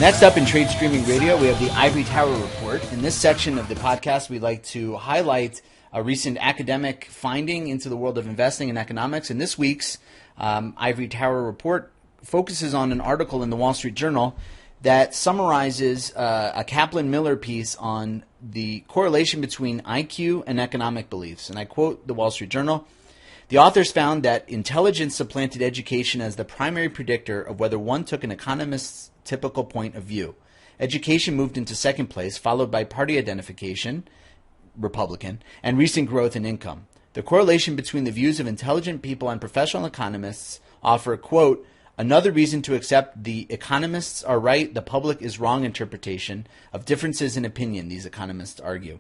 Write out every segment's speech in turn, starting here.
Next up in Tradestreaming Radio, we have the Ivory Tower Report. In this section of the podcast, we'd like to highlight a recent academic finding into the world of investing and economics. And this week's Ivory Tower Report focuses on an article in the Wall Street Journal that summarizes a Kaplan-Miller piece on the correlation between IQ and economic beliefs. And I quote the Wall Street Journal: "The authors found that intelligence supplanted education as the primary predictor of whether one took an economist's typical point of view. Education moved into second place, followed by party identification, Republican, and recent growth in income. The correlation between the views of intelligent people and professional economists offer, quote, another reason to accept the economists are right, the public is wrong interpretation of differences in opinion," these economists argue.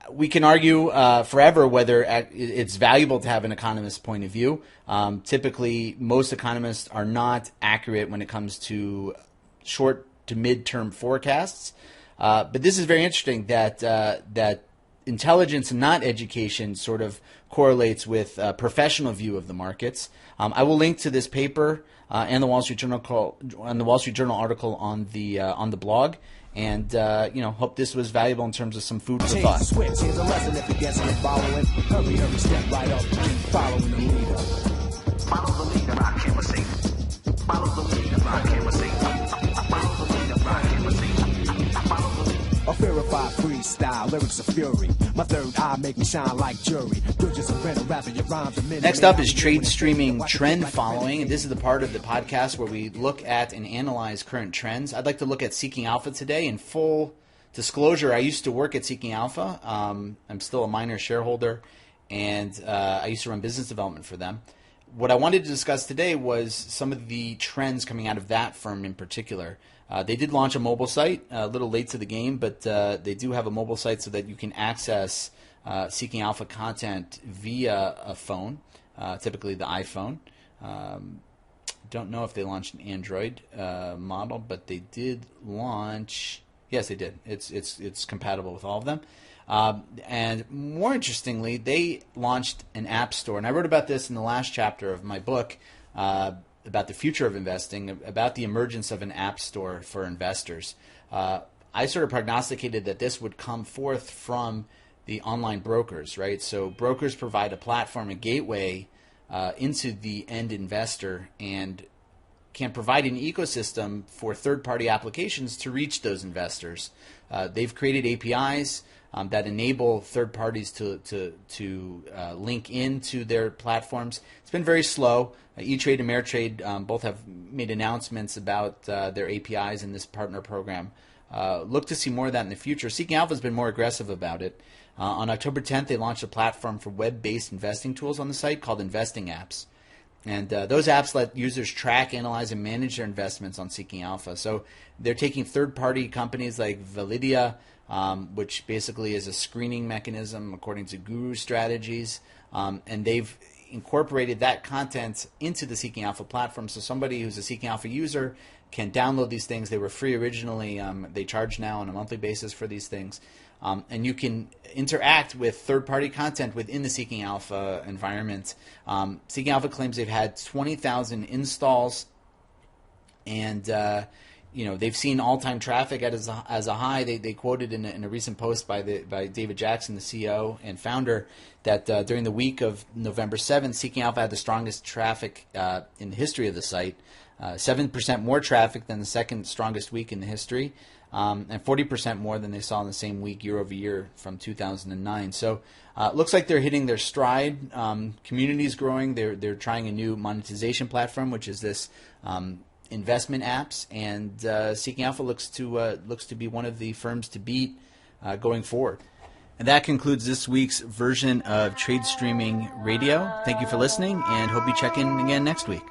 We can argue forever whether it's valuable to have an economist's point of view. Typically, most economists are not accurate when it comes to short to mid-term forecasts. But this is very interesting that intelligence and not education sort of correlates with a professional view of the markets. I will link to this paper and the Wall Street Journal article on the blog. And, hope this was valuable in terms of some food for thought. Here's a lesson if you guess what following. Hurry, step right up, keep following the leader. Follow the leader, I can't receive. Follow the leader, I can't receive. Follow the leader, I can't receive. Follow the leader. A verified freestyle, lyrics of fury. My third eye make me shine like jury. You're just a friend, rather your rhymes a minute. Next up is Trade Streaming Trend Following. This is the part of the podcast where we look at and analyze current trends. I'd like to look at Seeking Alpha today. In full disclosure, I used to work at Seeking Alpha. I'm still a minor shareholder, and I used to run business development for them. What I wanted to discuss today was some of the trends coming out of that firm in particular. They did launch a mobile site, a little late to the game, but they do have a mobile site so that you can access Seeking Alpha content via a phone, typically the iPhone. Don't know if they launched an Android model, but they did launch. Yes, they did. It's compatible with all of them. And more interestingly, they launched an app store, and I wrote about this in the last chapter of my book. About the future of investing, about the emergence of an app store for investors. I sort of prognosticated that this would come forth from the online brokers, right? So brokers provide a platform, a gateway into the end investor, and can provide an ecosystem for third-party applications to reach those investors. They've created APIs that enable third parties to link into their platforms. It's been very slow. E-Trade and Ameritrade both have made announcements about their APIs in this partner program. Look to see more of that in the future. Seeking Alpha has been more aggressive about it. On October 10th, they launched a platform for web-based investing tools on the site called Investing Apps. And those apps let users track, analyze, and manage their investments on Seeking Alpha. So they're taking third-party companies like Validia, which basically is a screening mechanism according to Guru Strategies, and they've incorporated that content into the Seeking Alpha platform. So somebody who's a Seeking Alpha user can download these things. They were free originally. They charge now on a monthly basis for these things. And you can interact with third-party content within the Seeking Alpha environment. Seeking Alpha claims they've had 20,000 installs, and they've seen all-time traffic as a high. They quoted in a recent post by David Jackson, the CEO and founder, that during the week of November 7th, Seeking Alpha had the strongest traffic in the history of the site, 7% more traffic than the second strongest week in the history, and 40% more than they saw in the same week year over year from 2009. So it looks like they're hitting their stride. Community is growing. They're trying a new monetization platform, which is this investment apps, and Seeking Alpha looks to be one of the firms to beat going forward. And that concludes this week's version of Trade Streaming Radio. Thank you for listening, and hope you check in again next week.